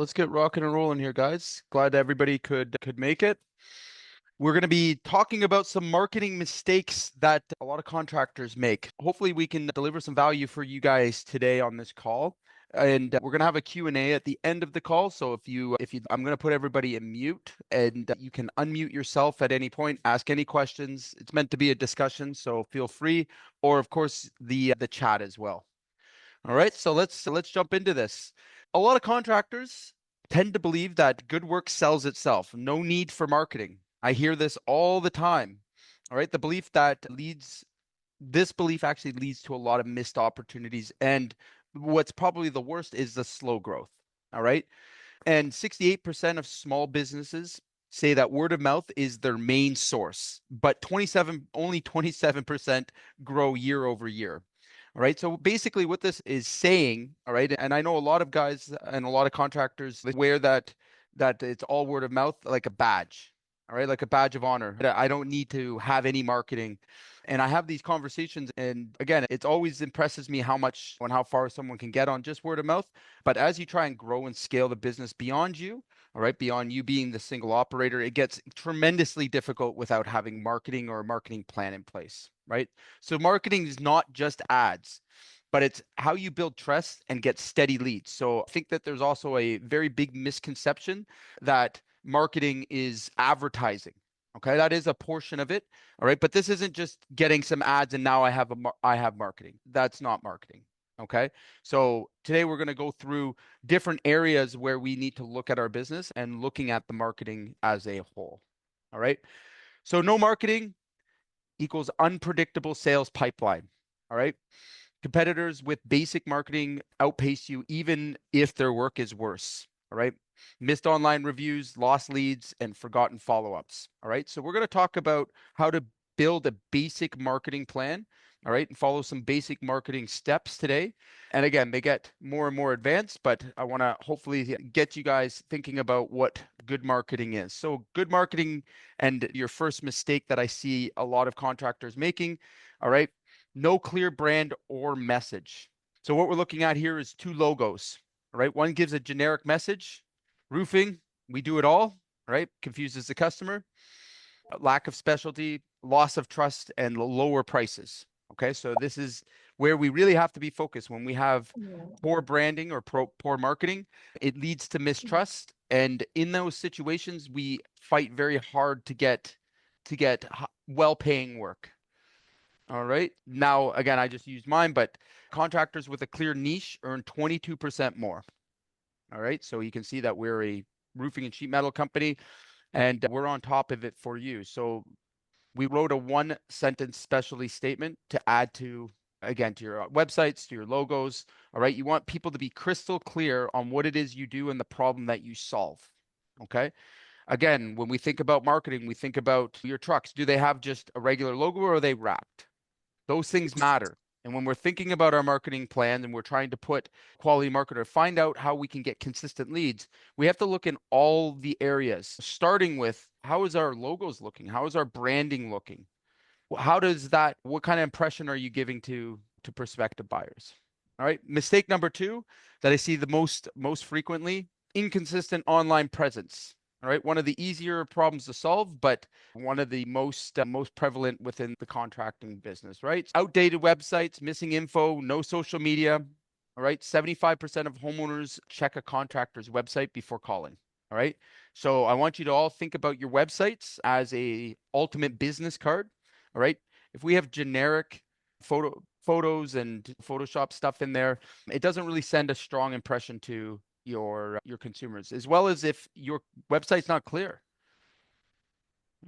let's get rocking and rolling here, guys. Glad everybody could make it. We're going to be talking about some marketing mistakes that a lot of contractors make. Hopefully we can deliver some value for you guys today on this call. And we're going to have a Q&A at the end of the call. So I'm going to put everybody in mute and you can unmute yourself at any point, ask any questions. It's meant to be a discussion, so feel free, or of course the chat as well. All right, so let's jump into this. A lot of contractors tend to believe that good work sells itself. No need for marketing. I hear this all the time. All right, this belief actually leads to a lot of missed opportunities. And what's probably the worst is the slow growth. All right. And 68% of small businesses say that word of mouth is their main source, but only 27% grow year over year. All right. So basically what this is saying, all right, and I know a lot of guys and a lot of contractors wear that it's all word of mouth like a badge. All right, like a badge of honor. I don't need to have any marketing. And I have these conversations, and again, it always impresses me how much and how far someone can get on just word of mouth. But as you try and grow and scale the business beyond you, all right, beyond you being the single operator, it gets tremendously difficult without having marketing or a marketing plan in place, right? So marketing is not just ads, but it's how you build trust and get steady leads. So I think that there's also a very big misconception that marketing is advertising. Okay, that is a portion of it. All right, but this isn't just getting some ads and now I have marketing. That's not marketing. Okay, so today we're going to go through different areas where we need to look at our business and looking at the marketing as a whole. All right, so no marketing equals unpredictable sales pipeline. All right, competitors with basic marketing outpace you even if their work is worse. All right, missed online reviews, lost leads, and forgotten follow-ups. All right, so we're going to talk about how to build a basic marketing plan. All right, and follow some basic marketing steps today. And again, they get more and more advanced, but I want to hopefully get you guys thinking about what good marketing is. So good marketing, and your first mistake that I see a lot of contractors making, all right, no clear brand or message. So what we're looking at here is two logos, right? One gives a generic message, roofing, we do it all, right? Confuses the customer. Lack of specialty, loss of trust, and lower prices. Okay, so this is where we really have to be focused. When we have poor branding or poor marketing, it leads to mistrust. And in those situations, we fight very hard to get well-paying work. All right. Now, again, I just used mine, but contractors with a clear niche earn 22% more. All right. So you can see that we're a roofing and sheet metal company, and we're on top of it for you. So we wrote a one sentence specialty statement to add to, again, to your websites, to your logos. All right. You want people to be crystal clear on what it is you do and the problem that you solve. Okay. Again, when we think about marketing, we think about your trucks. Do they have just a regular logo or are they wrapped? Those things matter. And when we're thinking about our marketing plan and we're trying to put quality marketer, find out how we can get consistent leads, we have to look in all the areas, starting with how is our logos looking? How is our branding looking? What kind of impression are you giving to prospective buyers? All right. Mistake number two that I see the most frequently, inconsistent online presence. All right, one of the easier problems to solve, but one of the most prevalent within the contracting business, right? Outdated websites, missing info, no social media. All right, 75% of homeowners check a contractor's website before calling. All right, so I want you to all think about your websites as a ultimate business card. All right, if we have generic photos and Photoshop stuff in there, it doesn't really send a strong impression to your consumers, as well as if your website's not clear.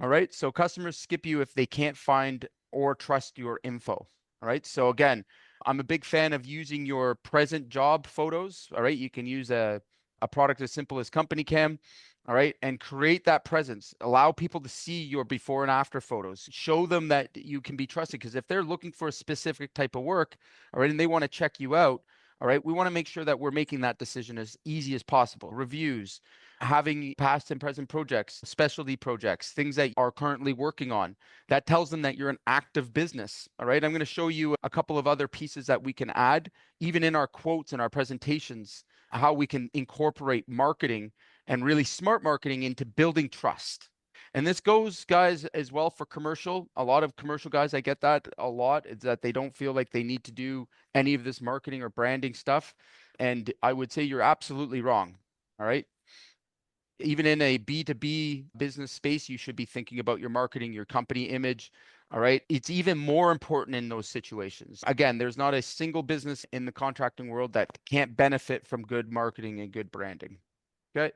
All right, so customers skip you if they can't find or trust your info. All right, so again, I'm a big fan of using your present job photos. All right, you can use a product as simple as Company Cam. All right, and create that presence. Allow people to see your before and after photos. Show them that you can be trusted, because if they're looking for a specific type of work, all right, and they want to check you out, all right, we want to make sure that we're making that decision as easy as possible. Reviews, having past and present projects, specialty projects, things that are currently working on. That tells them that you're an active business. All right, I'm going to show you a couple of other pieces that we can add, even in our quotes and our presentations, how we can incorporate marketing and really smart marketing into building trust. And this goes, guys, as well for commercial. A lot of commercial guys, I get that a lot, is that they don't feel like they need to do any of this marketing or branding stuff. And I would say you're absolutely wrong. All right. Even in a B2B business space, you should be thinking about your marketing, your company image. All right. It's even more important in those situations. Again, there's not a single business in the contracting world that can't benefit from good marketing and good branding. Okay.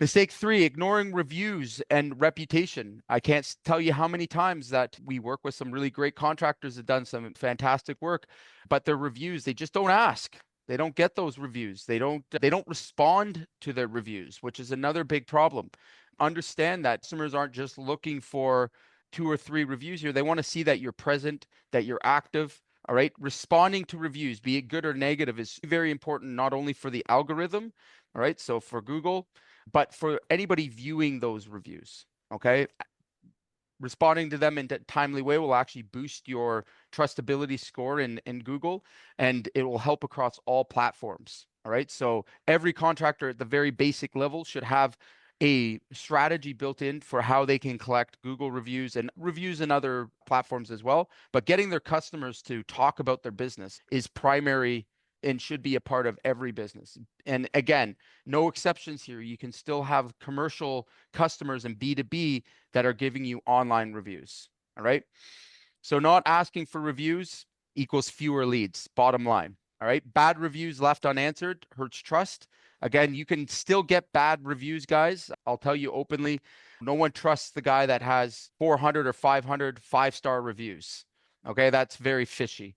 Mistake 3, ignoring reviews and reputation. I can't tell you how many times that we work with some really great contractors that have done some fantastic work, but their reviews, they just don't ask. They don't get those reviews. They don't respond to their reviews, which is another big problem. Understand that customers aren't just looking for 2 or 3 reviews here. They want to see that you're present, that you're active. All right. Responding to reviews, be it good or negative, is very important, not only for the algorithm. All right. So for Google, but for anybody viewing those reviews, okay, responding to them in a timely way will actually boost your trustability score in Google, and it will help across all platforms. All right. So every contractor at the very basic level should have a strategy built in for how they can collect Google reviews and reviews in other platforms as well. But getting their customers to talk about their business is primary and should be a part of every business. And again, no exceptions here. You can still have commercial customers and B2B that are giving you online reviews. All right. So not asking for reviews equals fewer leads, bottom line. All right. Bad reviews left unanswered hurts trust. Again, you can still get bad reviews, guys. I'll tell you openly, no one trusts the guy that has 400 or 500 5-star reviews. Okay. That's very fishy.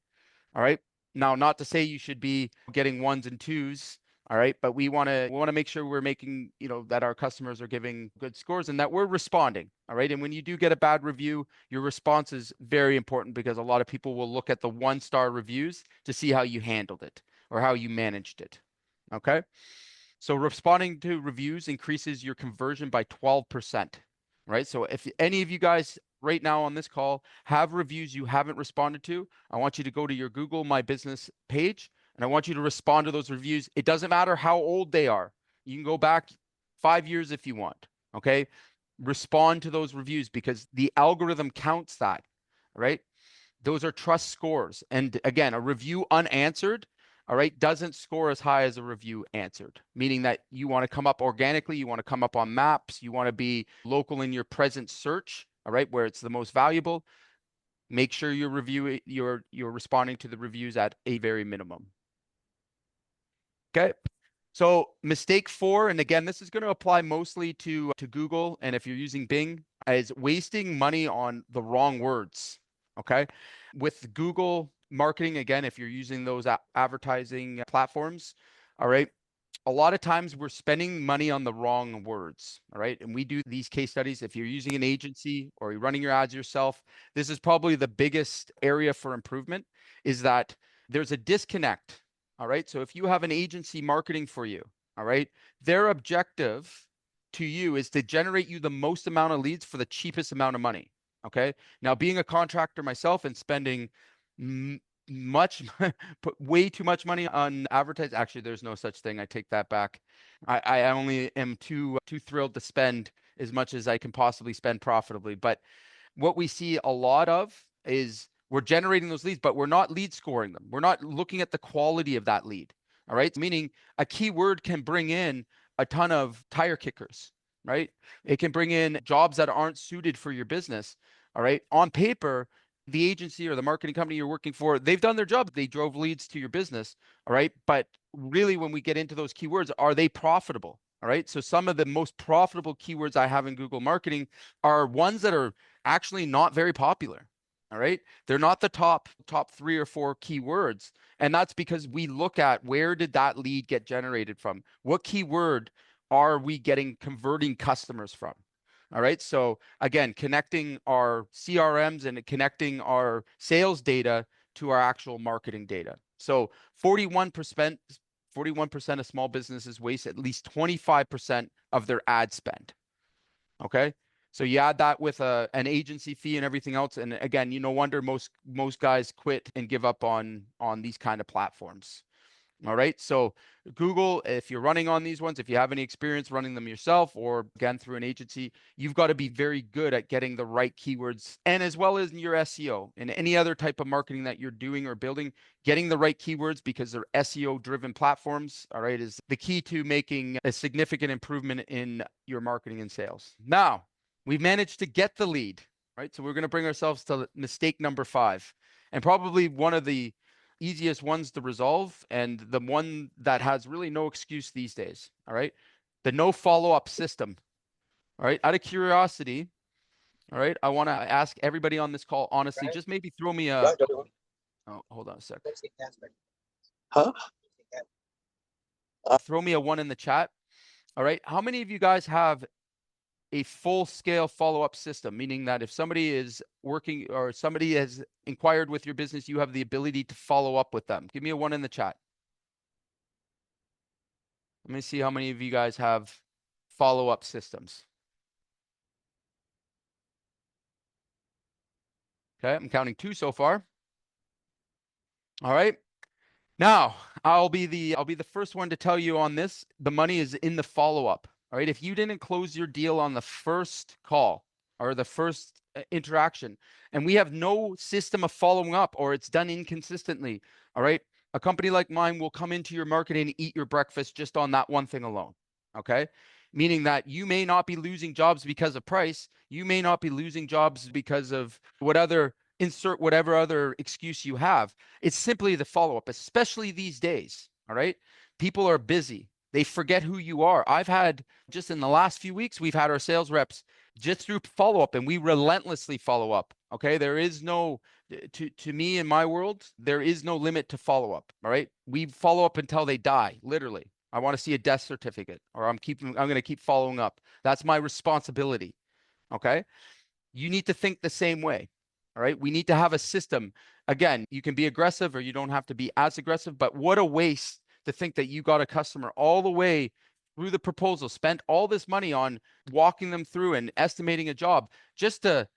All right. Now, not to say you should be getting 1s and 2s. All right. But we want to make sure we're making, that our customers are giving good scores and that we're responding. All right. And when you do get a bad review, your response is very important, because a lot of people will look at the 1-star reviews to see how you handled it or how you managed it. Okay. So responding to reviews increases your conversion by 12%, right? So if any of you guys right now on this call have reviews you haven't responded to, I want you to go to your Google My Business page and I want you to respond to those reviews. It doesn't matter how old they are. You can go back 5 years if you want, okay? Respond to those reviews because the algorithm counts that, right? Those are trust scores. And again, a review unanswered, all right, doesn't score as high as a review answered, meaning that you want to come up organically, you want to come up on maps, you want to be local in your present search, all right, where it's the most valuable. Make sure you're responding to the reviews at a very minimum. Okay. So mistake 4, and again, this is going to apply mostly to Google, and if you're using Bing, is wasting money on the wrong words. Okay. With Google marketing, again, if you're using those advertising platforms, all right, a lot of times we're spending money on the wrong words. All right. And we do these case studies. If you're using an agency or you're running your ads yourself, this is probably the biggest area for improvement, is that there's a disconnect. All right. So if you have an agency marketing for you, all right, their objective to you is to generate you the most amount of leads for the cheapest amount of money. Okay. Now, being a contractor myself and spending much put way too much money on advertising. Actually, there's no such thing. I take that back. I only am too thrilled to spend as much as I can possibly spend profitably. But what we see a lot of is we're generating those leads, but we're not lead scoring them. We're not looking at the quality of that lead. All right. Meaning a keyword can bring in a ton of tire kickers, right? It can bring in jobs that aren't suited for your business. All right. On paper, the agency or the marketing company you're working for, they've done their job. They drove leads to your business. All right. But really, when we get into those keywords, are they profitable? All right. So some of the most profitable keywords I have in Google marketing are ones that are actually not very popular. All right. They're not the top 3 or 4 keywords. And that's because we look at where did that lead get generated from? What keyword are we getting converting customers from? All right. So again, connecting our CRMs and connecting our sales data to our actual marketing data. So 41% of small businesses waste at least 25% of their ad spend. Okay. So you add that with an agency fee and everything else. And again, no wonder most guys quit and give up on these kind of platforms. All right. So Google, if you're running on these ones, if you have any experience running them yourself or again through an agency, you've got to be very good at getting the right keywords and as well as in your SEO and any other type of marketing that you're doing or building, getting the right keywords because they're SEO driven platforms, all right, is the key to making a significant improvement in your marketing and sales. Now, we've managed to get the lead, right? So we're going to bring ourselves to mistake number 5 and probably one of the easiest ones to resolve and the one that has really no excuse these days. All right. The no follow-up system. All right. Out of curiosity, all right, I want to ask everybody on this call, honestly, just maybe throw me a, oh, hold on a sec. Huh? Throw me a 1 in the chat. All right. How many of you guys have a full scale follow-up system, meaning that if somebody is working or somebody has inquired with your business, you have the ability to follow up with them? Give me a 1 in the chat. Let me see how many of you guys have follow-up systems. Okay, I'm counting 2 so far. All right. Now, I'll be the first one to tell you on this. The money is in the follow-up. All right. If you didn't close your deal on the first call or the first interaction, and we have no system of following up or it's done inconsistently, all right, a company like mine will come into your market and eat your breakfast just on that one thing alone. Okay. Meaning that you may not be losing jobs because of price. You may not be losing jobs because of insert whatever other excuse you have. It's simply the follow-up, especially these days. All right. People are busy. They forget who you are. I've had just in the last few weeks, we've had our sales reps just through follow-up and we relentlessly follow up. Okay. There is no, to me in my world, there is no limit to follow-up. All right. We follow up until they die, literally. I want to see a death certificate or I'm going to keep following up. That's my responsibility. Okay. You need to think the same way. All right. We need to have a system. Again, you can be aggressive or you don't have to be as aggressive, but what a waste to think that you got a customer all the way through the proposal, spent all this money on walking them through and estimating a job just to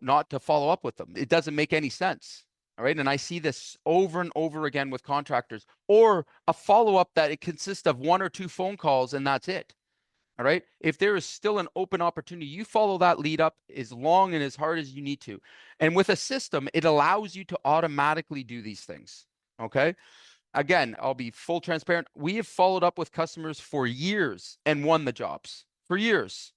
not to follow up with them. It doesn't make any sense. All right. And I see this over and over again with contractors or a follow up that it consists of 1 or 2 phone calls and that's it. All right. If there is still an open opportunity, you follow that lead up as long and as hard as you need to. And with a system, it allows you to automatically do these things. Okay. Again, I'll be full transparent. We have followed up with customers for years and won the jobs for years.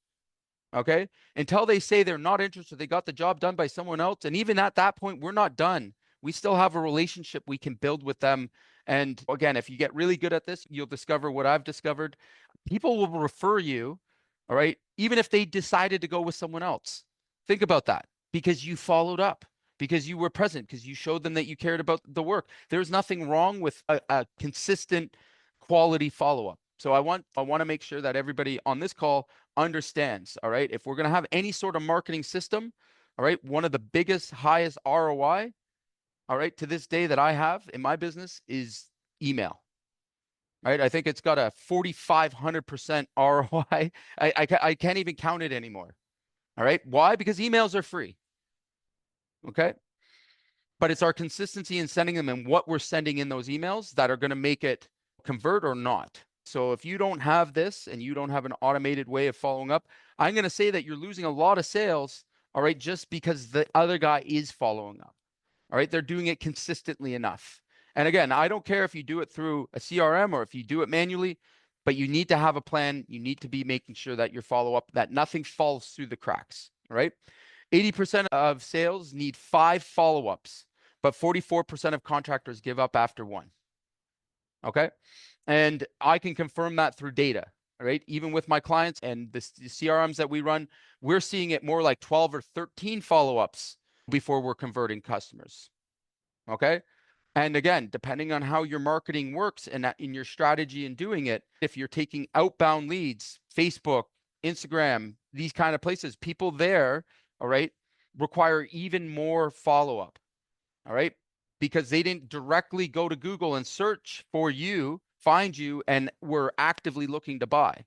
Okay. Until they say they're not interested, they got the job done by someone else. And even at that point, we're not done. We still have a relationship we can build with them. And again, if you get really good at this, you'll discover what I've discovered. People will refer you, all right, even if they decided to go with someone else. Think about that because you followed up, because you were present, because you showed them that you cared about the work. There's nothing wrong with a consistent quality follow-up. So I want to make sure that everybody on this call understands, all right? If we're going to have any sort of marketing system, all right, one of the biggest, highest ROI, all right, to this day that I have in my business is email. Right. I think it's got a 4,500% ROI. I can't even count it anymore. All right. Why? Because emails are free. Okay. But it's our consistency in sending them and what we're sending in those emails that are going to make it convert or not. So if you don't have this and you don't have an automated way of following up, I'm going to say that you're losing a lot of sales. All right. Just because the other guy is following up. All right. They're doing it consistently enough. And again, I don't care if you do it through a CRM or if you do it manually, but you need to have a plan. You need to be making sure that your follow up, that nothing falls through the cracks. All right. 80% of sales need 5 follow ups, but 44% of contractors give up after 1. Okay. And I can confirm that through data. All right. Even with my clients and the CRMs that we run, we're seeing it more like 12 or 13 follow ups before we're converting customers. Okay. And again, depending on how your marketing works and in your strategy in doing it, if you're taking outbound leads, Facebook, Instagram, these kind of places, people there, all right, require even more follow-up. All right. Because they didn't directly go to Google and search for you, find you, and were actively looking to buy.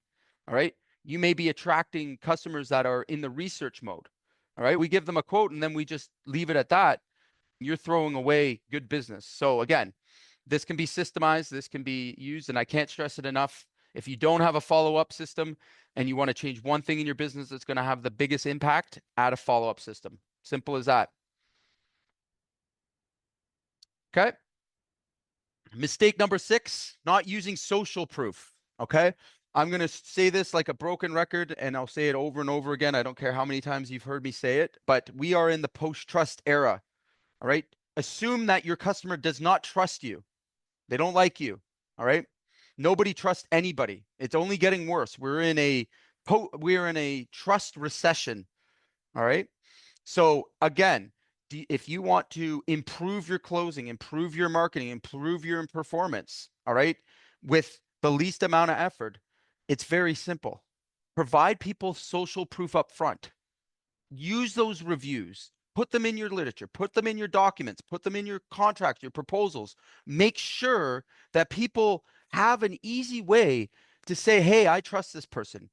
All right. You may be attracting customers that are in the research mode. All right. We give them a quote and then we just leave it at that. You're throwing away good business. So again, This can be systemized, this can be used, and I can't stress it enough. If you don't have a follow-up system and you want to change one thing in your business that's going to have the biggest impact, add a follow-up system. Simple as that. Okay. Mistake number 6, not using social proof. Okay. I'm going to say this like a broken record and I'll say it over and over again. I don't care how many times you've heard me say it, but we are in the post-trust era. All right. Assume that your customer does not trust you. They don't like you. All right. Nobody trusts anybody. It's only getting worse. We're in a trust recession. All right. So again, if you want to improve your closing, improve your marketing, improve your performance, all right, with the least amount of effort, it's very simple. Provide people social proof up front. Use those reviews. Put them in your literature, put them in your documents, put them in your contract, your proposals. Make sure that people have an easy way to say, hey, I trust this person.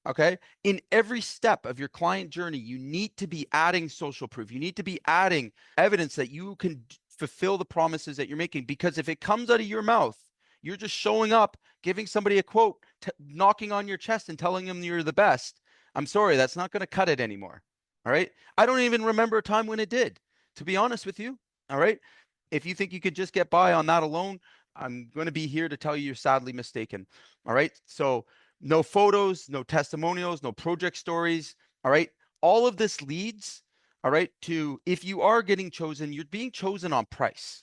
Okay. In every step of your client journey, you need to be adding social proof. You need to be adding evidence that you can fulfill the promises that you're making. Because if it comes out of your mouth, you're just showing up, giving somebody a quote, knocking on your chest and telling them you're the best. I'm sorry, that's not going to cut it anymore. All right. I don't even remember a time when it did, to be honest with you. All right. If you think you could just get by on that alone, I'm going to be here to tell you you're sadly mistaken. All right. So no photos, no testimonials, no project stories. All right. All of this leads, all right, to if you are getting chosen, you're being chosen on price.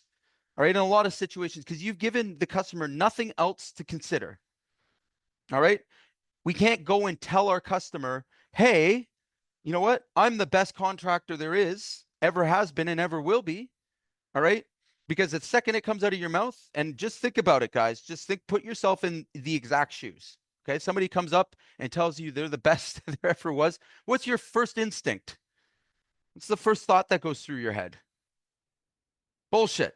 All right. In a lot of situations, because you've given the customer nothing else to consider. All right. We can't go and tell our customer, hey, you know what? I'm the best contractor there is, ever has been, and ever will be. All right. Because the second it comes out of your mouth, and just think about it, guys, just put yourself in the exact shoes. Okay. Somebody comes up and tells you they're the best there ever was. What's your first instinct? What's the first thought that goes through your head? Bullshit.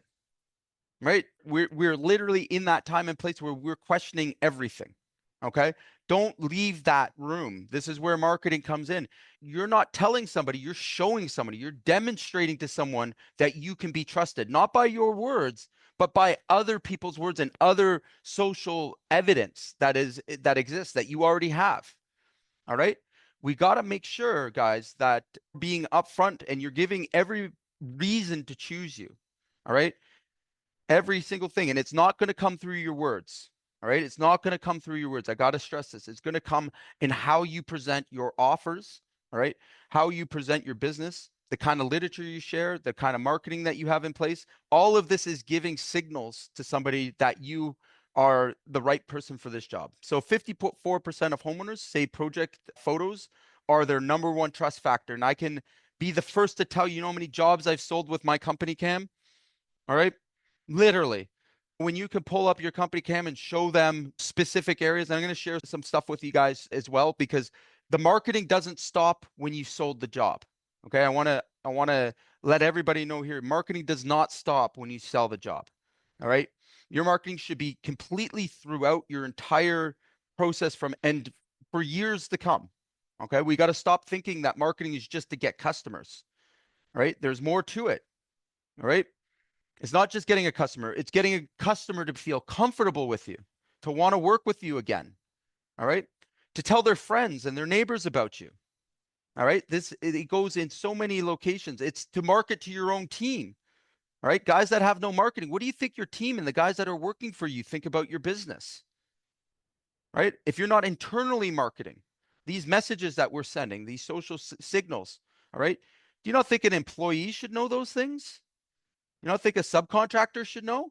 Right? We're literally in that time and place where we're questioning everything. Okay? Don't leave that room. This is where marketing comes in. You're not telling somebody, you're showing somebody, you're demonstrating to someone that you can be trusted, not by your words, but by other people's words and other social evidence that exists that you already have. All right? We got to make sure, guys, that being upfront and you're giving every reason to choose you. All right? Every single thing. And it's not going to come through your words. All right. It's not going to come through your words. I got to stress this. It's going to come in how you present your offers. All right. How you present your business, the kind of literature you share, the kind of marketing that you have in place. All of this is giving signals to somebody that you are the right person for this job. So 54% of homeowners say project photos are their number one trust factor. And I can be the first to tell you how many jobs I've sold with my company cam. All right. Literally, when you can pull up your company cam and show them specific areas, and I'm going to share some stuff with you guys as well, because the marketing doesn't stop when you sold the job. Okay. I want to let everybody know here, marketing does not stop when you sell the job. All right. Your marketing should be completely throughout your entire process from and for years to come. Okay. We got to stop thinking that marketing is just to get customers. All right. There's more to it. All right. It's not just getting a customer, it's getting a customer to feel comfortable with you, to want to work with you again. All right. To tell their friends and their neighbors about you. All right. It goes in so many locations. It's to market to your own team. All right. Guys that have no marketing, what do you think your team and the guys that are working for you think about your business? Right. If you're not internally marketing these messages that we're sending, these social signals, all right. Do you not think an employee should know those things? You don't think a subcontractor should know?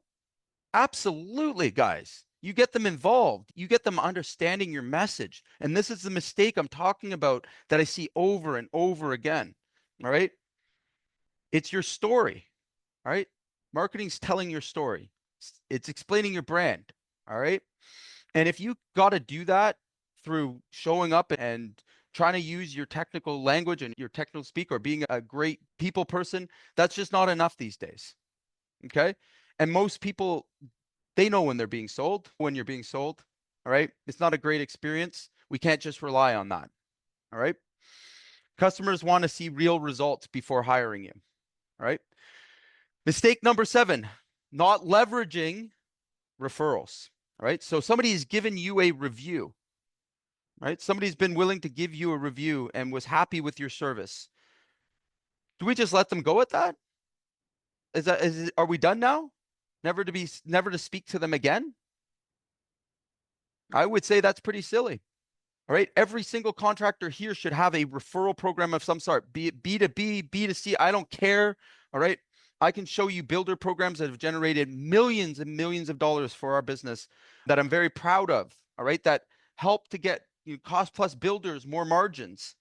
Absolutely, guys. You get them involved. You get them understanding your message. And this is the mistake I'm talking about that I see over and over again. All right. It's your story. All right. Marketing's telling your story, it's explaining your brand. All right. And if you got to do that through showing up and trying to use your technical language and your technical speak or being a great people person, that's just not enough these days. Okay. And most people, they know when they're being sold, when you're being sold. All right. It's not a great experience. We can't just rely on that. All right. Customers want to see real results before hiring you. All right. Mistake number 7, not leveraging referrals, right? So somebody's given you a review, right? Somebody's been willing to give you a review and was happy with your service. Do we just let them go at that? Are we done now? Never to speak to them again? I would say that's pretty silly. All right. Every single contractor here should have a referral program of some sort, be it B2B, B2C. I don't care. All right. I can show you builder programs that have generated millions and millions of dollars for our business that I'm very proud of. All right. That help to get cost plus builders more margins.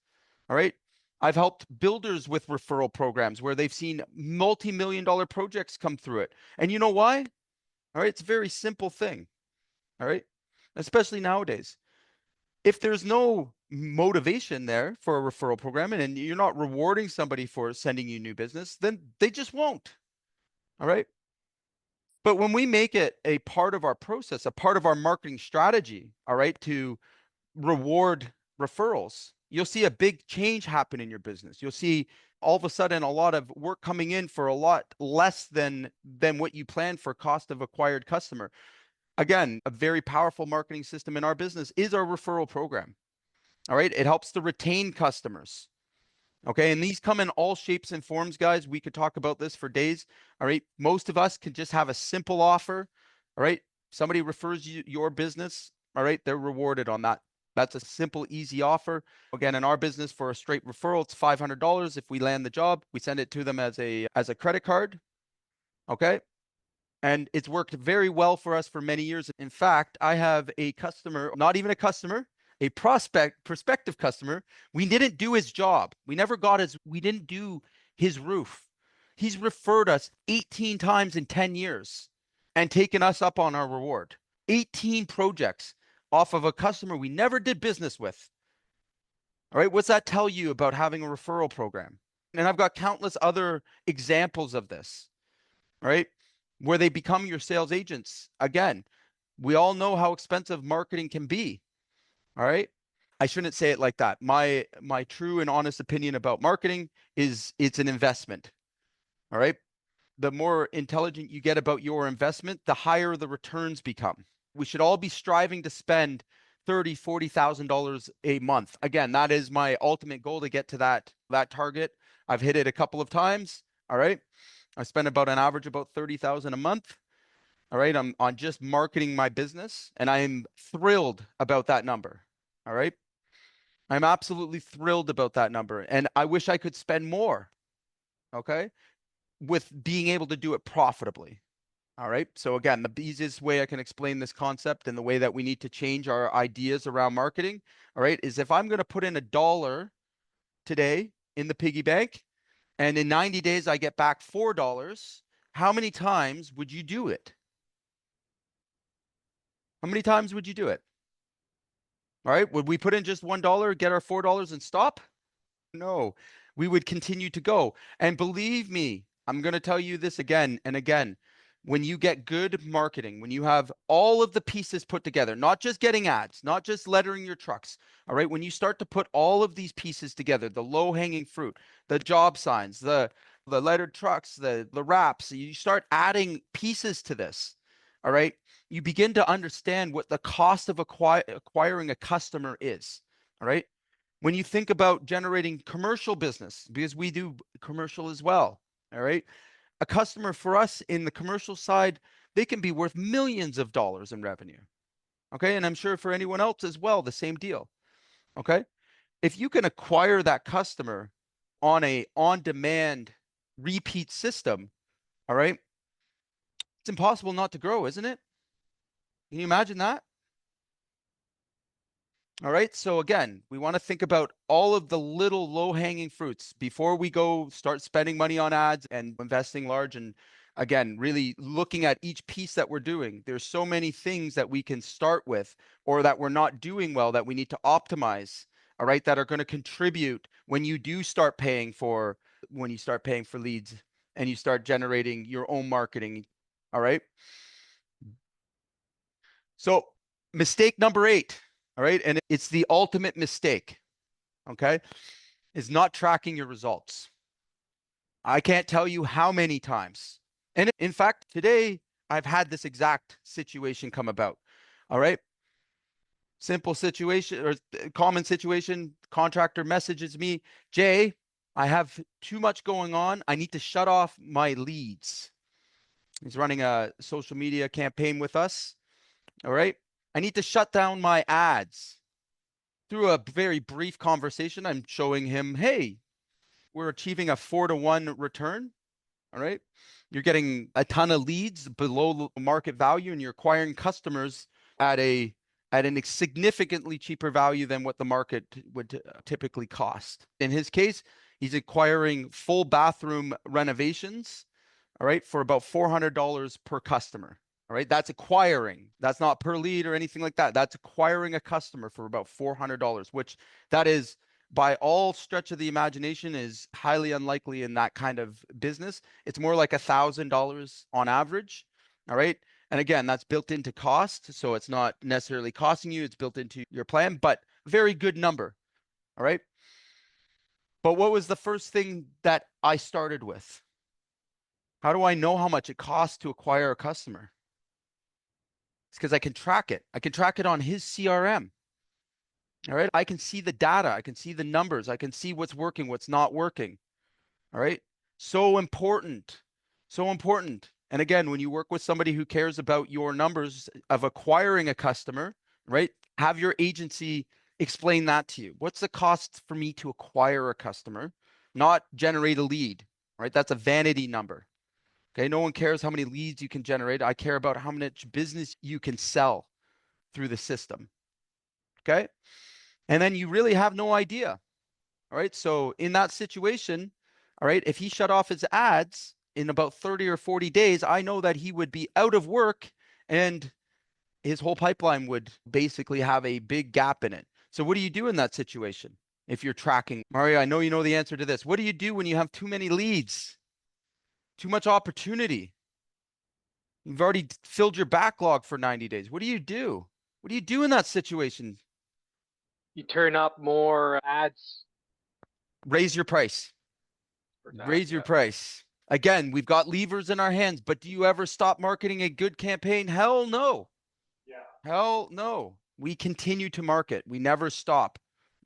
All right. I've helped builders with referral programs where they've seen multi-million dollar projects come through it. And you know why? All right. It's a very simple thing. All right. Especially nowadays, if there's no motivation there for a referral program and you're not rewarding somebody for sending you new business, then they just won't. All right. But when we make it a part of our process, a part of our marketing strategy, all right, to reward referrals, you'll see a big change happen in your business. You'll see all of a sudden a lot of work coming in for a lot less than what you planned for cost of acquired customer. Again, a very powerful marketing system in our business is our referral program. All right. It helps to retain customers. Okay. And these come in all shapes and forms, guys. We could talk about this for days. All right. Most of us can just have a simple offer. All right. Somebody refers you your business. All right. They're rewarded on that. That's a simple, easy offer. Again, in our business for a straight referral, it's $500. If we land the job, we send it to them as a credit card. Okay. And it's worked very well for us for many years. In fact, I have a customer, not even a customer, a prospective customer. We didn't do his job. We didn't do his roof. He's referred us 18 times in 10 years and taken us up on our reward. 18 projects off of a customer we never did business with. All right. What's that tell you about having a referral program? And I've got countless other examples of this. Right? Where they become your sales agents. Again, we all know how expensive marketing can be. All right. I shouldn't say it like that. My true and honest opinion about marketing is it's an investment. All right. The more intelligent you get about your investment, the higher the returns become. We should all be striving to spend $30,000, $40,000 a month. Again, that is my ultimate goal to get to that target. I've hit it a couple of times. All right. I spend about an average about 30,000 a month. All right. I'm on just marketing my business and I'm thrilled about that number. All right. I'm absolutely thrilled about that number. And I wish I could spend more. Okay. With being able to do it profitably. All right. So again, the easiest way I can explain this concept and the way that we need to change our ideas around marketing, all right, is if I'm going to put in $1 today in the piggy bank, and in 90 days I get back $4, how many times would you do it? How many times would you do it? All right. Would we put in just $1, get our $4 and stop? No, we would continue to go. And believe me, I'm going to tell you this again and again. When you get good marketing, when you have all of the pieces put together, not just getting ads, not just lettering your trucks, all right, when you start to put all of these pieces together, the low-hanging fruit, the job signs, the lettered trucks, the wraps, you start adding pieces to this, all right, you begin to understand what the cost of acquiring a customer is, all right? When you think about generating commercial business, because we do commercial as well, all right? A customer for us in the commercial side, they can be worth millions of dollars in revenue. Okay. And I'm sure for anyone else as well, the same deal. Okay. If you can acquire that customer on a on-demand repeat system, all right, it's impossible not to grow, isn't it? Can you imagine that? All right. So again, we want to think about all of the little low-hanging fruits before we go start spending money on ads and investing large. And again, really looking at each piece that we're doing. There's so many things that we can start with or that we're not doing well that we need to optimize. All right. That are going to contribute when you do start paying for leads and you start generating your own marketing. All right. So mistake number 8. All right. And it's the ultimate mistake. Okay. Is not tracking your results. I can't tell you how many times. And in fact, today I've had this exact situation come about. All right. Simple situation or common situation. Contractor messages me, Jay, I have too much going on. I need to shut off my leads. He's running a social media campaign with us. All right. I need to shut down my ads. Through a very brief conversation, I'm showing him, hey, we're achieving a 4-to-1 return. All right. You're getting a ton of leads below market value and you're acquiring customers at a an significantly cheaper value than what the market would typically cost. In his case, he's acquiring full bathroom renovations, all right, for about $400 per customer. All right, that's acquiring. That's not per lead or anything like that. That's acquiring a customer for about $400, which that is by all stretch of the imagination is highly unlikely in that kind of business. It's more like $1,000 on average. All right. And again, that's built into cost. So it's not necessarily costing you, it's built into your plan, but very good number. All right. But what was the first thing that I started with? How do I know how much it costs to acquire a customer? It's because I can track it. I can track it on his CRM. All right. I can see the data. I can see the numbers. I can see what's working, what's not working. All right. So important. So important. And again, when you work with somebody who cares about your numbers of acquiring a customer, right? Have your agency explain that to you. What's the cost for me to acquire a customer, not generate a lead, right? That's a vanity number. Okay. No one cares how many leads you can generate. I care about how much business you can sell through the system. Okay. And then you really have no idea. All right. So in that situation, all right, if he shut off his ads in about 30 or 40 days, I know that he would be out of work and his whole pipeline would basically have a big gap in it. So what do you do in that situation? If you're tracking, Mario, I know you know the answer to this. What do you do when you have too many leads, too much opportunity? You've already filled your backlog for 90 days. What do you do? What do you do in that situation? You turn up more ads Raise your price. for that. Raise your price. Again, we've got levers in our hands, but do you ever stop marketing a good campaign? Hell no. Yeah. Hell no. We continue to market. We never stop.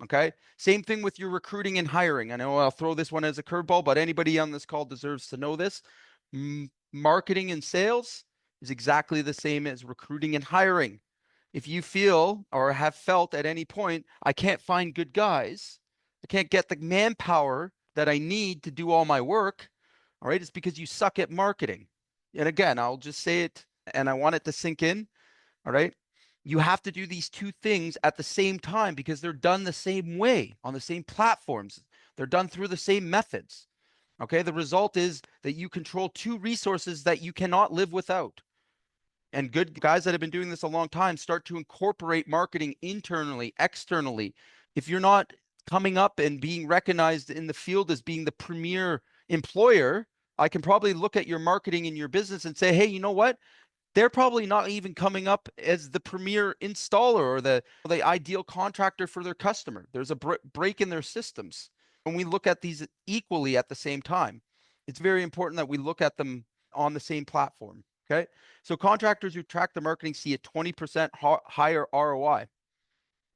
Okay. Same thing with your recruiting and hiring. I know I'll throw this one as a curveball, but anybody on this call deserves to know this. Marketing and sales is exactly the same as recruiting and hiring. If you feel or have felt at any point, I can't find good guys, I can't get the manpower that I need to do all my work, all right, it's because you suck at marketing. And again, I'll just say it and I want it to sink in, all right? You have to do these two things at the same time because they're done the same way on the same platforms. They're done through the same methods. Okay. The result is that you control two resources that you cannot live without. And good guys that have been doing this a long time start to incorporate marketing internally, externally. If you're not coming up and being recognized in the field as being the premier employer, I can probably look at your marketing in your business and say, hey, you know what? They're probably not even coming up as the premier installer or the ideal contractor for their customer. There's a break in their systems. When we look at these equally at the same time, it's very important that we look at them on the same platform. Okay. So contractors who track the marketing see a 20% higher ROI.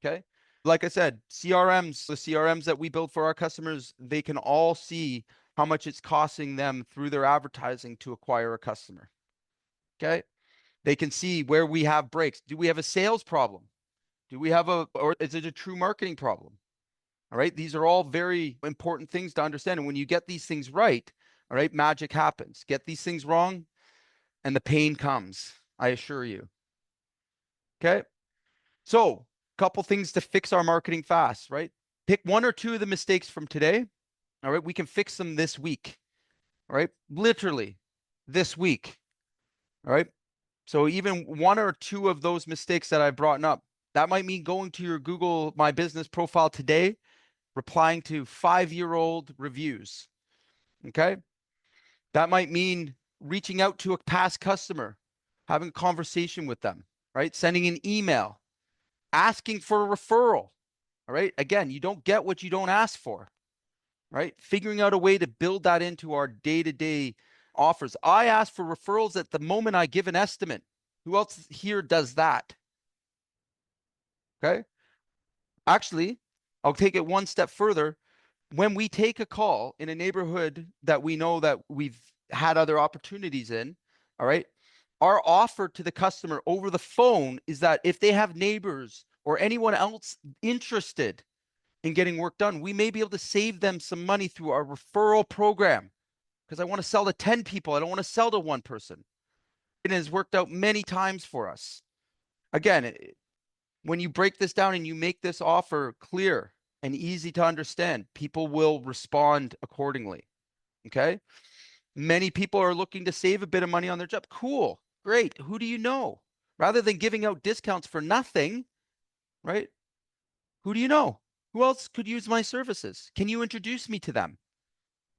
Okay. Like I said, CRMs, the CRMs that we build for our customers, they can all see how much it's costing them through their advertising to acquire a customer. Okay. They can see where we have breaks. Do we have a sales problem? Do we have or is it a true marketing problem? All right. These are all very important things to understand. And when you get these things right, all right, magic happens. Get these things wrong and the pain comes, I assure you. Okay. So, a couple things to fix our marketing fast, right? Pick one or two of the mistakes from today. All right. We can fix them this week. All right. Literally this week. All right. So even one or two of those mistakes that I brought up, that might mean going to your Google My Business profile today, replying to 5-year-old reviews. Okay. That might mean reaching out to a past customer, having a conversation with them, right? Sending an email, asking for a referral. All right. Again, you don't get what you don't ask for, right? Figuring out a way to build that into our day-to-day offers. I ask for referrals at the moment I give an estimate. Who else here does that? Okay. Actually, I'll take it one step further. When we take a call in a neighborhood that we know that we've had other opportunities in, all right, our offer to the customer over the phone is that if they have neighbors or anyone else interested in getting work done, we may be able to save them some money through our referral program. Because I want to sell to 10 people. I don't want to sell to one person. It has worked out many times for us. Again, when you break this down and you make this offer clear and easy to understand, people will respond accordingly. Okay. Many people are looking to save a bit of money on their job. Cool. Great. Who do you know? Rather than giving out discounts for nothing, right? Who do you know? Who else could use my services? Can you introduce me to them?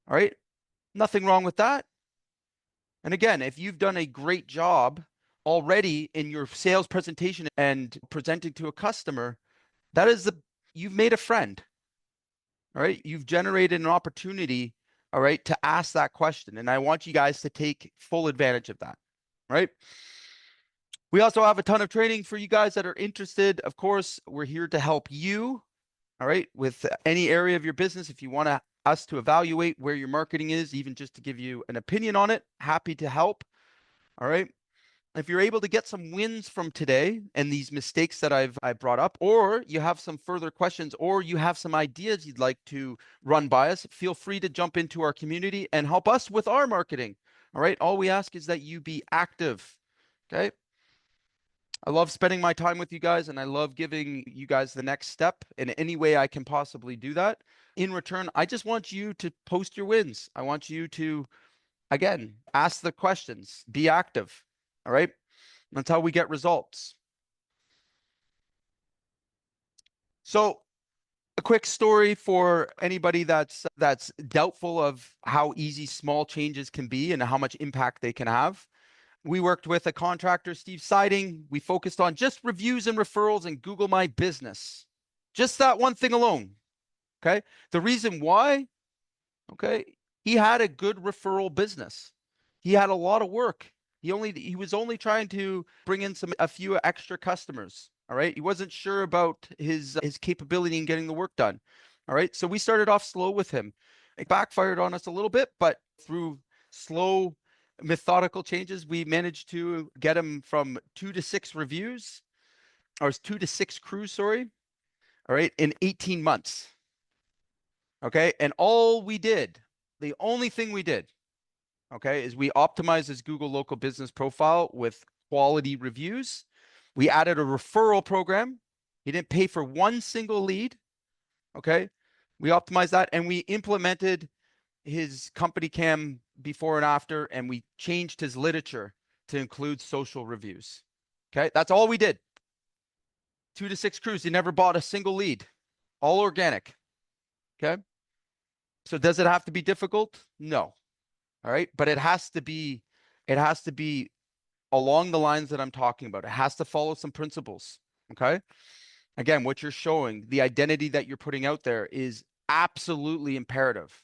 All right. Nothing wrong with that. And again, if you've done a great job already in your sales presentation and presenting to a customer, that is you've made a friend. All right. You've generated an opportunity, all right, to ask that question. And I want you guys to take full advantage of that. Right. We also have a ton of training for you guys that are interested. Of course, we're here to help you, all right, with any area of your business. If you want us to evaluate where your marketing is, even just to give you an opinion on it, happy to help. All right. If you're able to get some wins from today and these mistakes that I brought up, or you have some further questions, or you have some ideas you'd like to run by us, feel free to jump into our community and help us with our marketing. All right. All we ask is that you be active. Okay. I love spending my time with you guys, and I love giving you guys the next step in any way I can possibly do that. In return, I just want you to post your wins. I want you to, again, ask the questions, be active. All right. That's how we get results. So, a quick story for anybody that's doubtful of how easy small changes can be and how much impact they can have. We worked with a contractor, Steve Siding. We focused on just reviews and referrals and Google My Business. Just that one thing alone. Okay. The reason why, okay, he had a good referral business. He had a lot of work. He was only trying to bring in a few extra customers. All right. He wasn't sure about his capability in getting the work done. All right. So we started off slow with him. It backfired on us a little bit, but through slow methodical changes, we managed to get him from 2 to 6 reviews, or 2 to 6 crews, sorry. All right, in 18 months. Okay. And the only thing we did, okay, is we optimized his Google local business profile with quality reviews. We added a referral program. He didn't pay for one single lead. Okay. We optimized that, and we implemented his company cam before and after, and we changed his literature to include social reviews. Okay. That's all we did. 2 to 6 crews. He never bought a single lead, all organic. Okay. So does it have to be difficult? No. All right. But it has to be along the lines that I'm talking about. It has to follow some principles. Okay. Again, what you're showing, the identity that you're putting out there is absolutely imperative.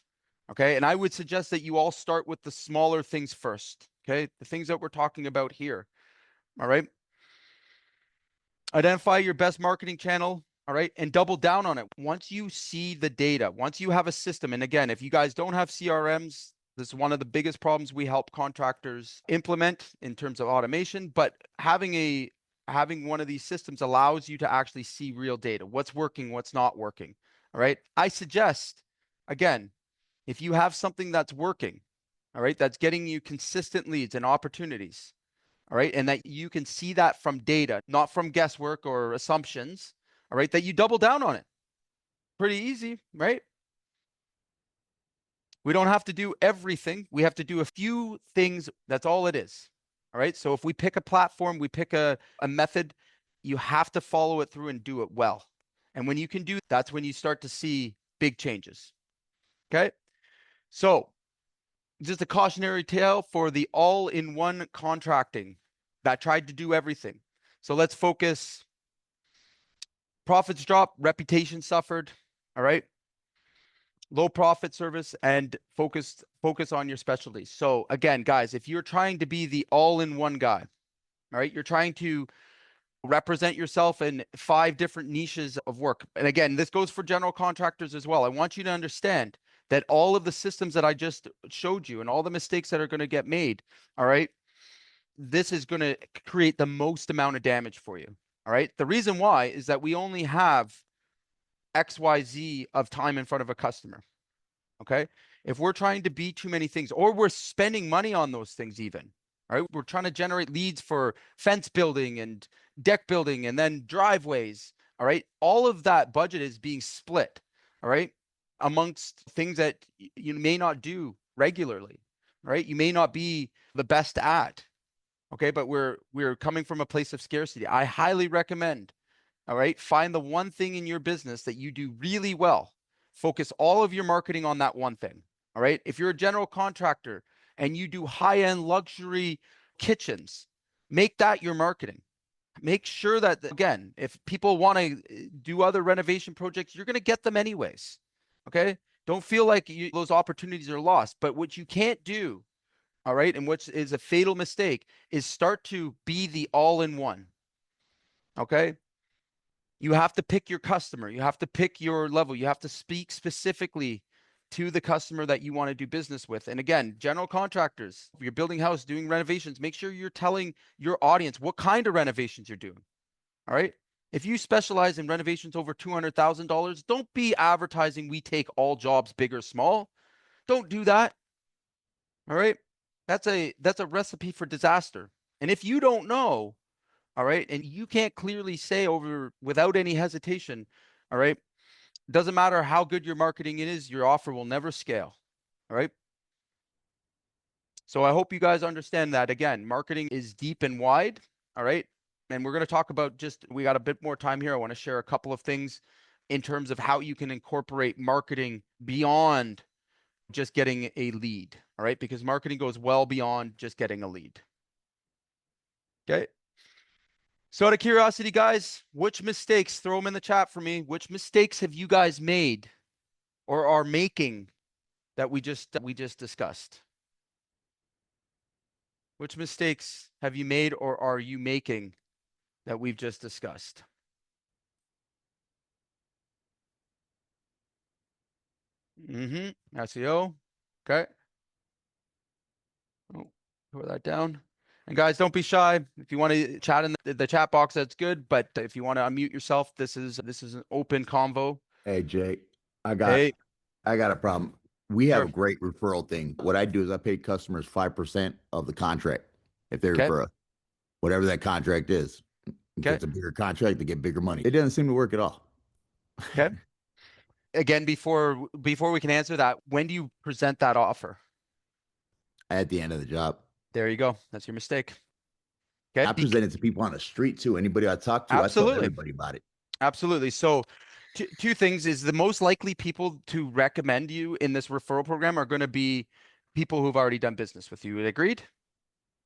Okay. And I would suggest that you all start with the smaller things first. Okay. The things that we're talking about here. All right. Identify your best marketing channel. All right. And double down on it. Once you see the data, once you have a system, and again, if you guys don't have CRMs, this is one of the biggest problems we help contractors implement in terms of automation. But having one of these systems allows you to actually see real data, what's working, what's not working. All right. I suggest, again, if you have something that's working, all right, that's getting you consistent leads and opportunities, all right, and that you can see that from data, not from guesswork or assumptions, all right, that you double down on it. Pretty easy, right? We don't have to do everything. We have to do a few things. That's all it is. All right. So if we pick a platform, we pick a method, you have to follow it through and do it well. And when you can do, that's when you start to see big changes. Okay. So just a cautionary tale for the all-in-one contracting that tried to do everything. So let's focus. Profits dropped, reputation suffered. All right. low profit service, and focus on your specialties. So again, guys, if you're trying to be the all-in-one guy, all right, you're trying to represent yourself in 5 different niches of work. And again, this goes for general contractors as well. I want you to understand that all of the systems that I just showed you and all the mistakes that are going to get made, all right, this is going to create the most amount of damage for you. All right. The reason why is that we only have XYZ of time in front of a customer. Okay. If we're trying to be too many things, or we're spending money on those things, even, all right, we're trying to generate leads for fence building and deck building and then driveways. All right. All of that budget is being split. All right. Amongst things that you may not do regularly. Right. You may not be the best at. Okay. But we're coming from a place of scarcity. I highly recommend, all right, find the one thing in your business that you do really well. Focus all of your marketing on that one thing. All right. If you're a general contractor and you do high-end luxury kitchens, make that your marketing. Make sure that, again, if people want to do other renovation projects, you're going to get them anyways. Okay. Don't feel like those opportunities are lost. But what you can't do, all right, and which is a fatal mistake, is start to be the all-in-one. Okay. You have to pick your customer. You have to pick your level. You have to speak specifically to the customer that you want to do business with. And again, general contractors, if you're building house, doing renovations, make sure you're telling your audience what kind of renovations you're doing. All right. If you specialize in renovations over $200,000, don't be advertising we take all jobs, big or small. Don't do that. All right. That's a recipe for disaster. And if you don't know, all right, and you can't clearly say over without any hesitation, all right, doesn't matter how good your marketing is, your offer will never scale. All right. So I hope you guys understand that. Again, marketing is deep and wide. All right. And we're going to talk about we got a bit more time here. I want to share a couple of things in terms of how you can incorporate marketing beyond just getting a lead. All right. Because marketing goes well beyond just getting a lead. Okay. So out of curiosity, guys, which mistakes, throw them in the chat for me. Which mistakes have you guys made or are making that we just discussed? Which mistakes have you made or are you making that we've just discussed? SEO. Okay. Oh, put that down. And guys, don't be shy. If you want to chat in the chat box, that's good. But if you want to unmute yourself, this is an open convo. Hey Jake, Hey, I got a problem. We have sure. a great referral thing. What I do is I pay customers 5% of the contract if they Okay. refer us, whatever that contract is. If Okay. it's a bigger contract, they get bigger money. It doesn't seem to work at all. Okay. Again, before we can answer that, when do you present that offer? At the end of the job. There you go. That's your mistake. Okay. I present it to people on the street too. Anybody I talk to, I tell Absolutely. everybody about it. Absolutely. So two things is the most likely people to recommend you in this referral program are going to be people who've already done business with you. Agreed?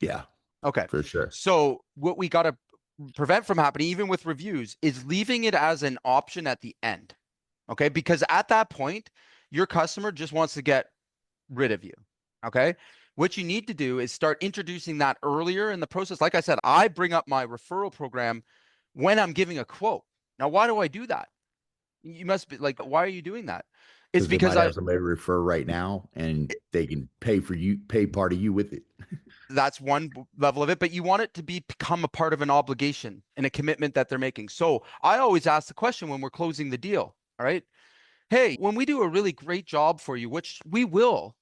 Yeah, Okay. for sure. So what we got to prevent from happening, even with reviews, is leaving it as an option at the end. Okay. Because at that point, your customer just wants to get rid of you. Okay. What you need to do is start introducing that earlier in the process. Like I said, I bring up my referral program when I'm giving a quote. Now, why do I do that? You must be like, why are you doing that? It's They because might have somebody refer right now and they can pay part of you with it. that's one level of it, but you want it to become a part of an obligation and a commitment that they're making. So I always ask the question when we're closing the deal. All right. Hey, when we do a really great job for you, which we will,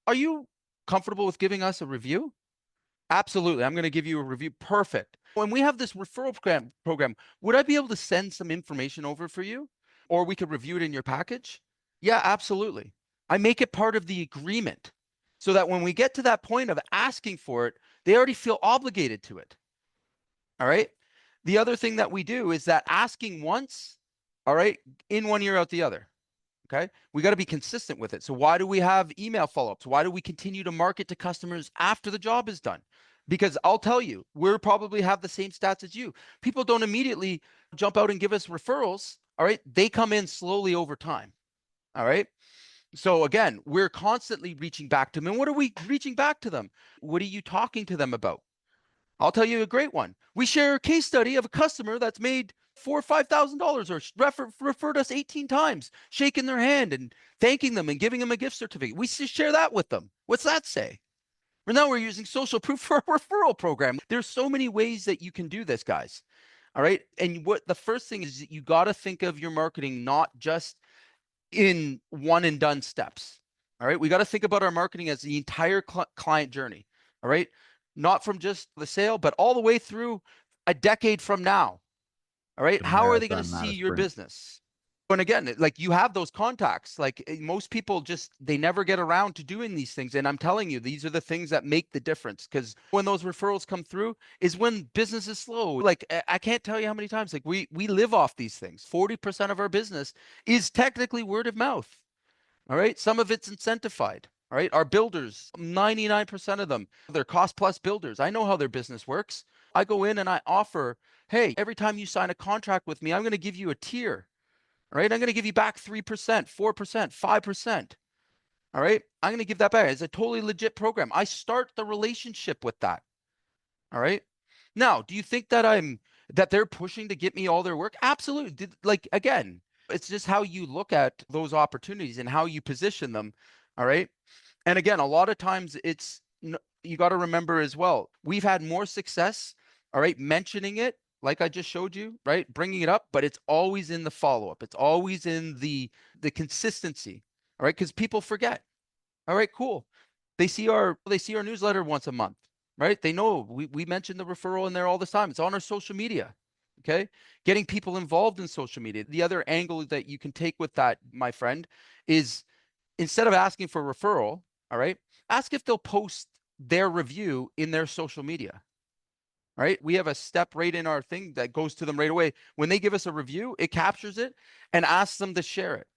are you comfortable with giving us a review? Absolutely. I'm going to give you a review. Perfect. When we have this referral program, would I be able to send some information over for you? Or we could review it in your package? Yeah, absolutely. I make it part of the agreement so that when we get to that point of asking for it, they already feel obligated to it. All right. The other thing that we do is that asking once, all right, in one ear out the other. Okay. We got to be consistent with it. So why do we have email follow-ups? Why do we continue to market to customers after the job is done? Because I'll tell you, we'll probably have the same stats as you. People don't immediately jump out and give us referrals. All right. They come in slowly over time. All right. So again, we're constantly reaching back to them. And what are we reaching back to them? What are you talking to them about? I'll tell you a great one. We share a case study of a customer that's made $4,000 or $5,000 or referred us 18 times, shaking their hand and thanking them and giving them a gift certificate. We share that with them. What's that say? Well, now we're using social proof for a referral program. There's so many ways that you can do this, guys. All right. And what the first thing is, you got to think of your marketing not just in one and done steps. All right. We got to think about our marketing as the entire client journey. All right. Not from just the sale, but all the way through a decade from now. All right. The How are they going to marathon, not see a your sprint. business? And again, like, you have those contacts. Like, most people just, they never get around to doing these things. And I'm telling you, these are the things that make the difference. Because when those referrals come through is when business is slow. Like, I can't tell you how many times, like, we live off these things. 40% of our business is technically word of mouth. All right. Some of it's incentivized. All right. Our builders, 99% of them, they're cost plus builders. I know how their business works. I go in and I offer, hey, every time you sign a contract with me, I'm going to give you a tier. All right. I'm going to give you back 3%, 4%, 5%. All right. I'm going to give that back. It's a totally legit program. I start the relationship with that. All right. Now, do you think that they're pushing to get me all their work? Absolutely. Like, again, it's just how you look at those opportunities and how you position them. All right. And again, a lot of times you got to remember as well, we've had more success, all right, mentioning it, like I just showed you, right, bringing it up, but it's always in the follow-up. It's always in the consistency, all right, because people forget. All right, cool. They see our newsletter once a month, right? They know we mention the referral in there all the time. It's on our social media. Okay. Getting people involved in social media. The other angle that you can take with that, my friend, is instead of asking for a referral, all right, ask if they'll post their review in their social media. All right. We have a step right in our thing that goes to them right away. When they give us a review, it captures it and asks them to share it.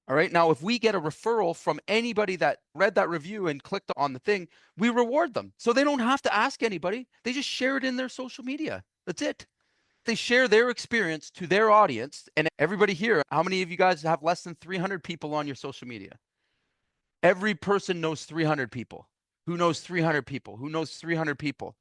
All right. Now, if we get a referral from anybody that read that review and clicked on the thing, we reward them. So they don't have to ask anybody. They just share it in their social media. That's it. They share their experience to their audience. And everybody here, how many of you guys have less than 300 people on your social media? Every person knows 300 people. Who knows 300 people? Who knows 300 people?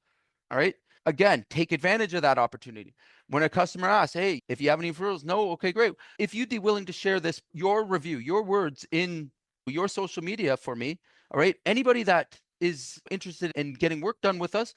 All right. Again, take advantage of that opportunity. When a customer asks, hey, if you have any referrals, no, okay, great. If you'd be willing to share your review, your words in your social media for me, all right, anybody that is interested in getting work done with us,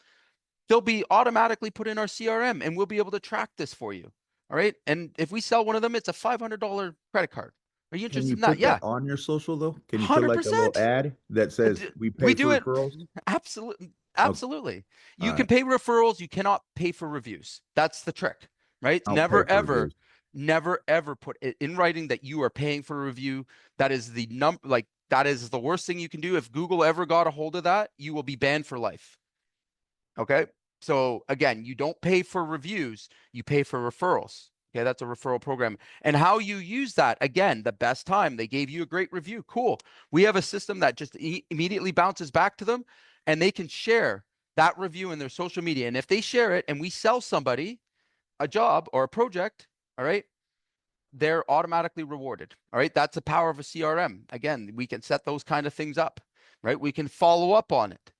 they'll be automatically put in our CRM and we'll be able to track this for you. All right. And if we sell one of them, it's a $500 credit card. Are you Can interested you in that? put that Yeah, on your social though? Can you put like a little 100%. ad that says we We pay do for it. referrals? Absolutely. Okay. Absolutely. All You can right. pay referrals. You cannot pay for reviews. That's the trick, right? I'll pay for Never, ever put it in writing that you are paying for a review. That is like, that is the worst thing you can do. If Google ever got a hold of that, you will be banned for life. Okay. So again, you don't pay for reviews, you pay for referrals. Okay, that's a referral program. And how you use that, again, the best time they gave you a great review. Cool. We have a system that just immediately bounces back to them and they can share that review in their social media. And if they share it and we sell somebody a job or a project, all right, they're automatically rewarded. All right. That's the power of a CRM. Again, we can set those kind of things up, right? We can follow up on it.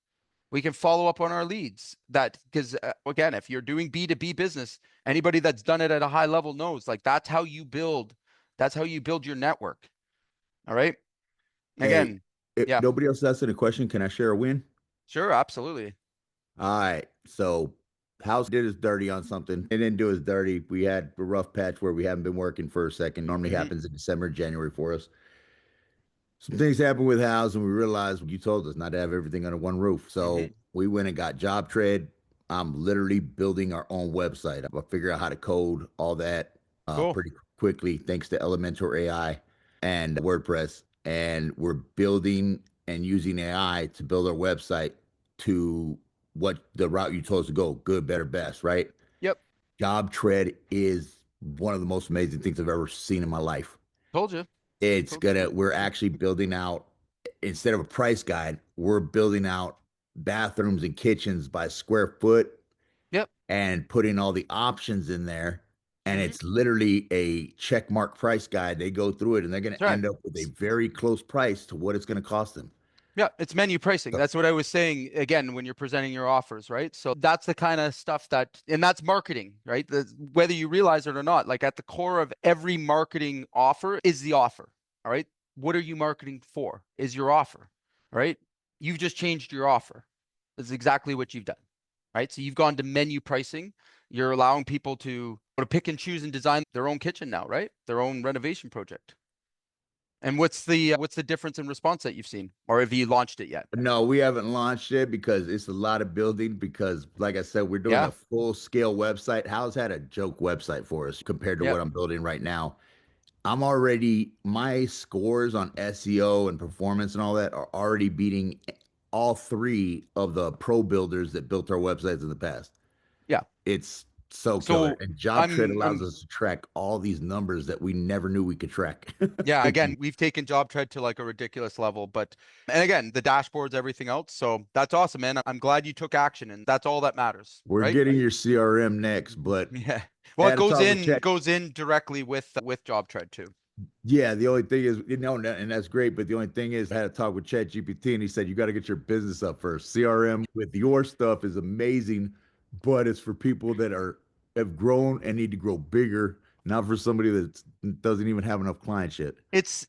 We can follow up on our leads. That because again, if you're doing B2B business, anybody that's done it at a high level knows, like, that's how you build your network. All right. Hey, Again, if yeah, nobody else asking a question, can I share a win? sure, absolutely. All right. So house did his dirty on something. It didn't do his dirty. We had a rough patch where we haven't been working for a second. Normally Hmm. happens in December, January for us. Some things happened with house, and we realized you told us not to have everything under one roof. Hmm. So we went and got job trade. I'm literally building our own website. I figure out how to code all that Cool. pretty quickly, thanks to Elementor AI and WordPress. And we're building and using AI to build our website to what the route you told us to go, good, better, best, right? Yep. Job tread is one of the most amazing things I've ever seen in my life. Told you. We're actually building out, instead of a price guide, we're building out bathrooms and kitchens by square foot Yep. and putting all the options in there and Mhm. it's literally a check mark price guide. They go through it and they're going That's to right. end up with a very close price to what it's going to cost them. Yeah, it's menu pricing. So That's what I was saying again when you're presenting your offers, right? So that's the kind of stuff and that's marketing, right? Whether you realize it or not, like at the core of every marketing offer is the offer. All right. What are you marketing for? Is your offer, right? You've just changed your offer. That's exactly what you've done, right? So you've gone to menu pricing. You're allowing people to pick and choose and design their own kitchen now, right? Their own renovation project. And what's the difference in response that you've seen, or have you launched it yet? no, we haven't launched it because it's a lot of building. Because, like I said, we're doing Yeah, a full scale website. Hal's had a joke website for us compared to yeah, what I'm building right now. I'm already, my scores on SEO and performance and all that are already beating all three of the pro builders that built our websites in the past. yeah. It's so killer. So And JobTread allows I'm us to track all these numbers that we never knew we could track. yeah. Which is, Again, we've taken JobTread to like a ridiculous level, but and again, the dashboards, everything else. So that's awesome, man. I'm glad you took action, and that's all that matters, we're right? getting your CRM next, but Yeah. I Well, it had to goes talk with in Chat. goes in directly with JobTread too. Yeah, the only thing is, and that's great, but the only thing is, I had a talk with Chat GPT, and he said you got to get your business up first. CRM with your stuff is amazing, but it's for people that have grown and need to grow bigger, not for somebody that doesn't even have enough clients yet. It's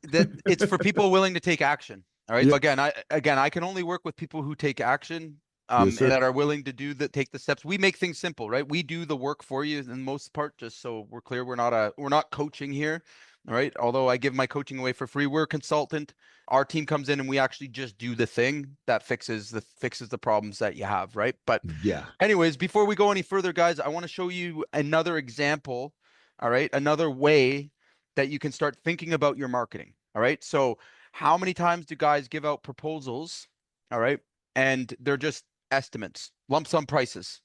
for people willing to take action. All right. Yep. Again, I can only work with people who take action, Yes, and sir. that are willing to take the steps. We make things simple, right? We do the work for you in the most part, just so we're clear. We're not coaching here. All right. Although I give my coaching away for free, we're a consultant. Our team comes in and we actually just do the thing that fixes the problems that you have, right? But Yeah. anyways, before we go any further, guys, I want to show you another example. All right. Another way that you can start thinking about your marketing. All right. So, how many times do guys give out proposals? All right. And they're just estimates, lump sum prices.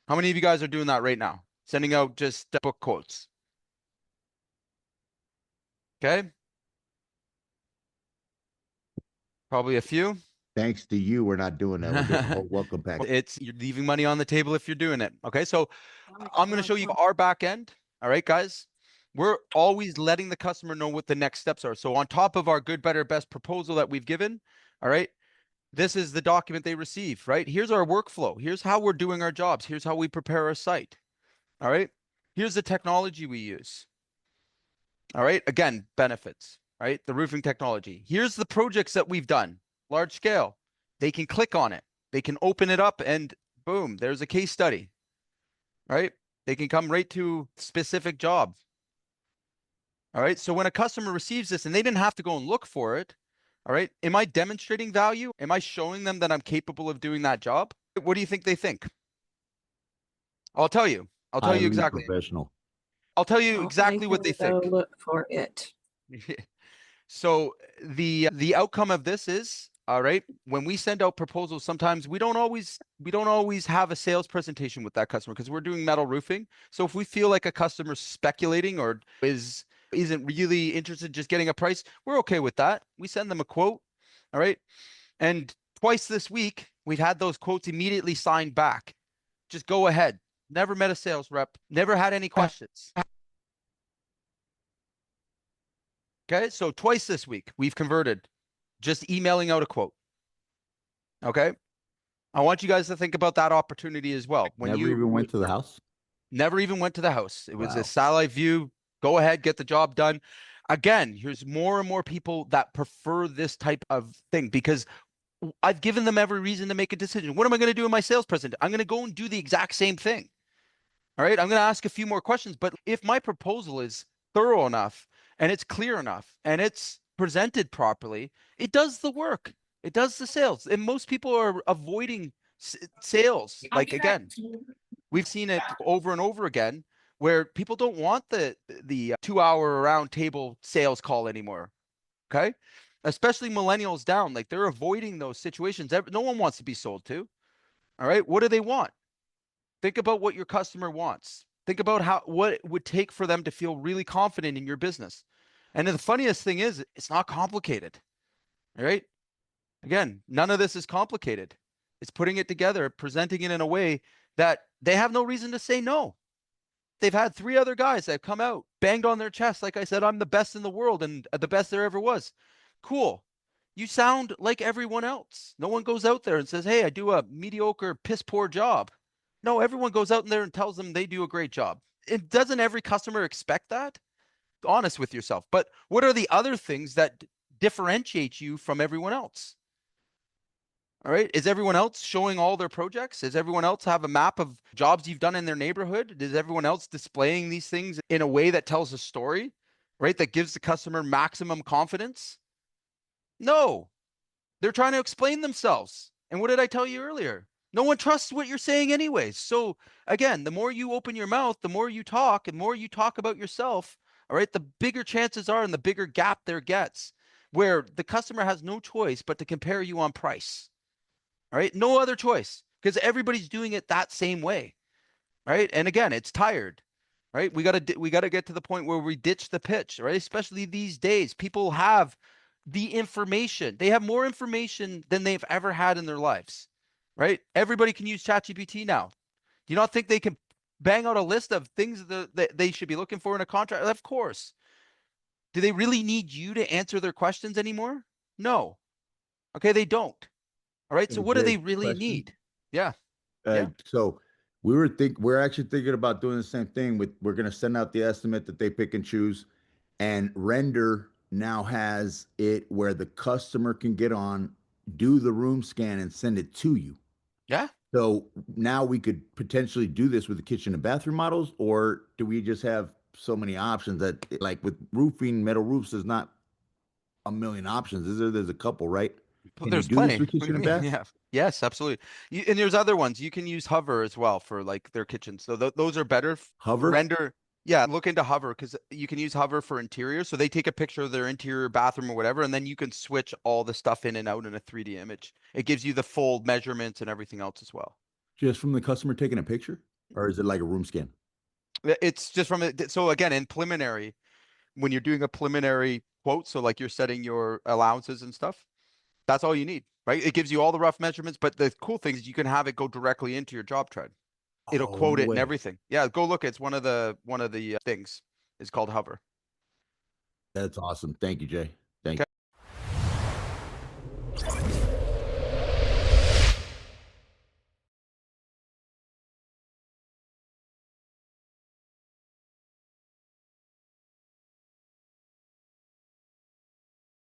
How many of you guys are doing that right now? Sending out just book quotes. Okay. Probably a few. Thanks to you, we're not doing that. We're doing a whole welcome pack. You're leaving money on the table if you're doing it. Okay. So, I'm going to show you our back end. All right, guys. We're always letting the customer know what the next steps are. So on top of our good, better, best proposal that we've given, all right, this is the document they receive, right? Here's our workflow. Here's how we're doing our jobs. Here's how we prepare our site. All right. Here's the technology we use. All right. Again, benefits, right? The roofing technology. Here's the projects that we've done, large scale. They can click on it. They can open it up and boom, there's a case study, right? They can come right to specific job. All right. So when a customer receives this and they didn't have to go and look for it, all right, am I demonstrating value? Am I showing them that I'm capable of doing that job? What do you think they think? I'll tell you. I'll tell you Highly exactly. professional. I'll tell you Well, I exactly what they can go think. look for it. So the outcome of this is, all right, when we send out proposals, sometimes we don't always have a sales presentation with that customer because we're doing metal roofing. So if we feel like a customer's speculating or isn't really interested in just getting a price, we're okay with that. We send them a quote, all right? And twice this week, we've had those quotes immediately signed back. Just go ahead. Never met a sales rep, never had any questions. Okay, so twice this week we've converted just emailing out a quote. Okay, I want you guys to think about that opportunity as well. When Never you even went to the house. never even went to the house, it was a Wow. satellite view. Go ahead, get the job done. Again, here's more and more people that prefer this type of thing because I've given them every reason to make a decision. What am I going to do in my sales presentation? I'm going to go and do the exact same thing. All right. I'm going to ask a few more questions, but if my proposal is thorough enough and it's clear enough and it's presented properly, it does the work. It does the sales. And most people are avoiding sales. Like again, we've seen it over and over again where people don't want the 2 hour round table sales call anymore. Okay. Especially millennials down, like they're avoiding those situations. No one wants to be sold to. All right. What do they want? Think about what your customer wants. Think about what it would take for them to feel really confident in your business. And the funniest thing is, it's not complicated. All right. Again, none of this is complicated. It's putting it together, presenting it in a way that they have no reason to say no. They've had 3 other guys that have come out, banged on their chest. Like I said, I'm the best in the world and the best there ever was. Cool. You sound like everyone else. No one goes out there and says, hey, I do a mediocre, piss poor job. No, everyone goes out in there and tells them they do a great job. It doesn't every customer expect that? Honest with yourself. But what are the other things that differentiate you from everyone else? All right. Is everyone else showing all their projects? Does everyone else have a map of jobs you've done in their neighborhood? Is everyone else displaying these things in a way that tells a story, right? That gives the customer maximum confidence? No, they're trying to explain themselves. And what did I tell you earlier? No one trusts what you're saying anyways. So again, the more you open your mouth, the more you talk, and more you talk about yourself, all right, the bigger chances are and the bigger gap there gets where the customer has no choice but to compare you on price. All right. No other choice because everybody's doing it that same way. Right. And again, it's tired. Right. We gotta get to the point where we ditch the pitch, right? Especially these days. People have the information. They have more information than they've ever had in their lives. Right? Everybody can use ChatGPT now. Do you not think they can bang out a list of things that they should be looking for in a contract? Of course. Do they really need you to answer their questions anymore? No. Okay, they don't. All right. So Hey, what do Jay, they really question. need? Yeah. Yeah. So we're actually thinking about doing the same thing with, we're going to send out the estimate that they pick and choose, and Render now has it where the customer can get on, do the room scan and send it to you. Yeah. So now we could potentially do this with the kitchen and bathroom models, or do we just have so many options that, like with roofing, metal roofs, there's not a million options, is there? There's a couple, right? Can you There's do this plenty. with What do kitchen you and mean? bath? Yeah. Yes, absolutely. And there's other ones. You can use Hover as well for like their kitchen. So those are better. Hover? Render. Yeah, look into Hover because you can use Hover for interior. So they take a picture of their interior bathroom or whatever, and then you can switch all the stuff in and out in a 3D image. It gives you the full measurements and everything else as well. Just from the customer taking a picture? Or is it like a room scan? It's just from it. So again, in preliminary, when you're doing a preliminary quote, so like you're setting your allowances and stuff, that's all you need, right? It gives you all the rough measurements, but the cool thing is you can have it go directly into your job trend. It'll Oh, quote no it and way. everything. Yeah, go look. It's one of the things. It's called Hover. That's awesome. Thank you, Jay.